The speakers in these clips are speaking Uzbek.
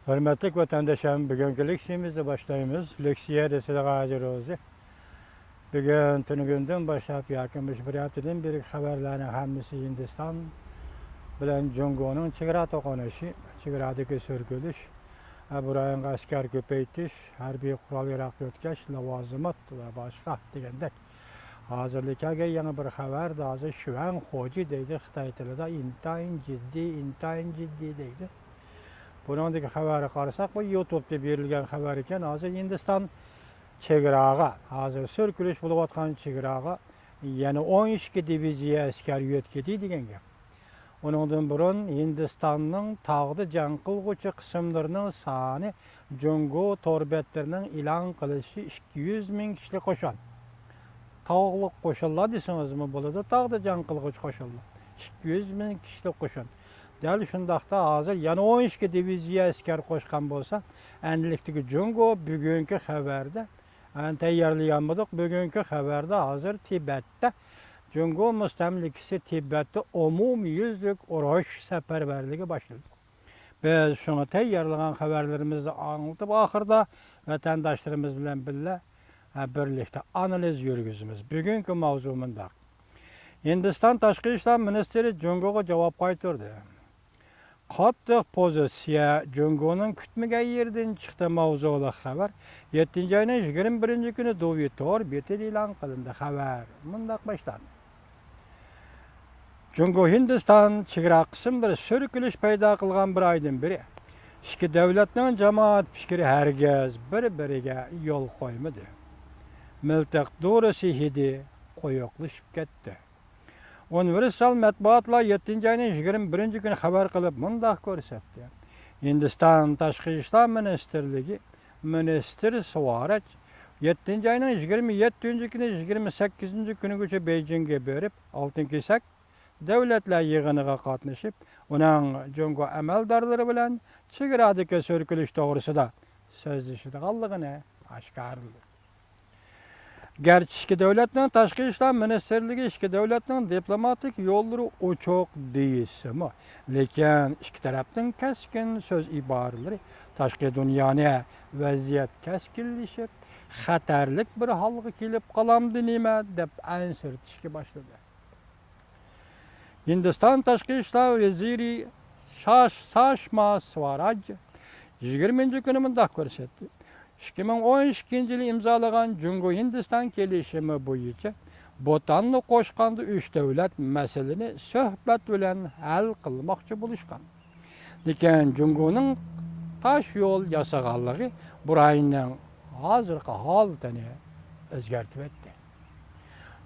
Hürmetlik vatandaşlarım, bugünkü leksiyamızda başlayımız. Leksiye de size hazır oldu. Bugün tünügünden başlayıp yakınmış bir haftadan beri haberlerin hamisi Hindistan bilen Jungo'nun çigara toqunuşu, çigaradaki sürgülüş, burayın asker köpeytiş, harbiy kural yarak ötkeş, lavazımat ve başka degендek. Hazırlıkka yeni bir haber da azı Şüven Hoci deydi Xitay tilida intayın ciddi deydi. Bunundaki haberi qarsak bu YouTube'da berilgen haber iken hazır Hindistan çegirağa, hazır sürkülüş bulup atkan çegirağa yani 12 diviziya asker yötkedi degen gap. Onundan burun Hindistan'ın tağdı can qılğıçı kısımlarının sani Jungo torbetlerinin ilan qılışı 200 min kişilik qoşan. Tağlık qoşullar desiniz mi buludu? Tağdı can qılğıçı qoşullar. 200 min kişilik qoşan. Däl şundaqda hazır yana 12 diviziya asker qoşqan bolsa, endilikdeki Jungo bugünkü haberde tayyorlaganmidik. Bugünkü haberde hazır Tibet'te Jungo mustamlikisi Tibet'te umumi yüzlük uruş seferberligi başladı. Biz şunu tayyorlagan haberlerimizni anlatıp ahırda vatandaşlarımız bilen birle birlikte analiz yürgüzümüz. Bugünkü mavzu mundaq. Hindistan Tashqi ishlar ministri Jungoga javob qaytardi. Qattiq pozitsiya Jungo'nun kütmegen yerden çıktı mavzulı haber. 7. ayının 21. günü Dovi Tor betel ilan kılındı haber. Mundaq başlandı. Jungo Hindistan çigara kısım bir sürkülüş payda kılgan bir aydan biri. İki devletinin cemaat fikri herkes bir-biriga yol koymadı. Miltiq doğrusu hidi koyuqlışıp ketdi. Universal matbuatla 7. ayının 21. günü haber kılıp mundaq ko'rsatdi. Hindistan Tashqi ishlar Ministerligi Minister Swaraj 7. ayının 27. günü 28. günügacha Beijing'e berip altın kesak devletler yığınıga qatnaşıp onun Jungo amaldorlari bilan chegaradagi sürkülüş to'g'risida so'zlashadiganligini oshkorladi. Gerçi iki devletinin Tashqi ishlar Ministerligi iki devletinin diplomatik yolları uçuk deyisimi. Lekin iki tarafın keskin söz ibarələri tashqi dünyani vaziyet keskinleşip xatarlik bir halga kelip qalamdı nima deb ansirtishga başladı. Hindistan Tashqi ishlar vaziri Sushma Swaraj 20. günü mundaq ko'rsatdi. 2012 yılı imzalagan Jungo Hindistan kelişimi boyunca Bhutan'ı qoşqandı 3 devlet meseleni söhbet bilen hal qılmoqchi buluşkan. Lekin Jungo'nun taş yol yasaganlığı burayının hazırki halatını özgertip etdi.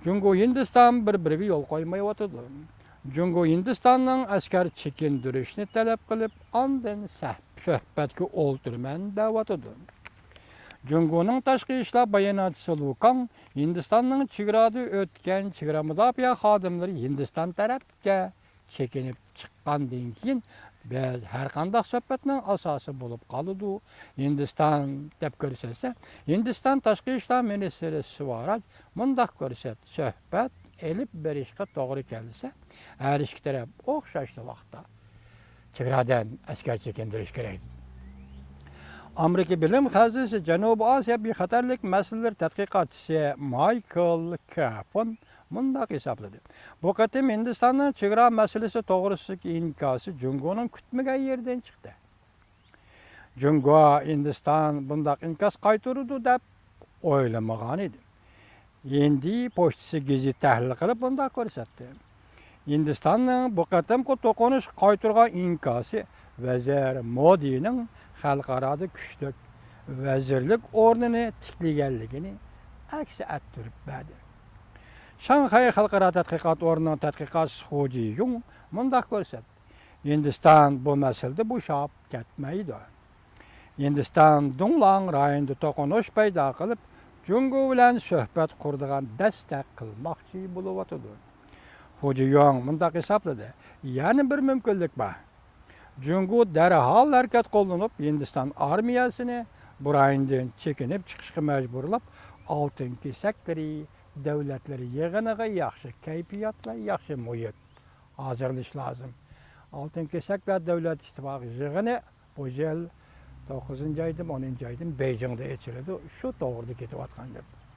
Jungo Hindistan bir-biriga yol qo'ymay oturdu. Jungo Hindistan'ın asker çekindirishni talab qilib, ondan söhbetga o'ltirman deb oturdu. Jungo'nun Tashqi ishlar bayonotchisi Lukan Hindistan'ın chegarada o'tgan chegara mudofaa xodimlari Hindistan tarafga chekinib chiqqandan keyin biz har qanday suhbatning asosi bo'lib qoladi. Hindistan deb ko'rsatsa, Hindistan Tashqi ishlar ministri Swaraj mundaq ko'rsatdi. Suhbat elib berishga to'g'ri kelsa, har ikki taraf o'xshash vaqtda chegaradan askar chekindirish kerak. Amerika Bilim Xazinasi Janubiy Osiyo bexatarlik masalalar tadqiqotchisi Michael Kapon mundaq hisobladi. Bu qatim Hindistonning chegara masalasi to'g'risidagi inkosi Jungo'ning kutmagan yerdan chiqdi. Jungo Hindiston bundaq inkos qaytaradi deb o'ylamagan edi. Endi pochtasi gazet tahlil qilib bundaq ko'rsatdi. Hindistonning bu qatimki to'qinish qaytargan inkosi vazir Modining xalqarada kuchlik vazirlik o'rnini tiklaganligini aks ettirib berdi. Shanxay xalqaro tadqiqot o'rnining tadqiqotchisi Hu Jiyong mundaq ko'rsatdi. Hindiston bu masalada bo'shab ketmaydi. Hindiston Dunglang rayonida to'qinish paydo qilib, Jungo bilan suhbat quradigan dastak qilmoqchi bo'lib o'tadi. Hu Jiyong mundaq hisobladi. Yana bir mumkinlik bor. Jungo derhal harakat qo'llanib, Hindiston armiyasini bu rayondan chekinib chiqishga majburlab, oltin kesaklari davlatlari yig'iniga yaxshi kayfiyatla, yaxshi muhit hozirlash lozim. Oltin kesaklar davlat ittifoqi yig'ini bu yil 9-aydım, 10-aydım Beyjingde geçirildi. Şu doğruda ketip atkan gep.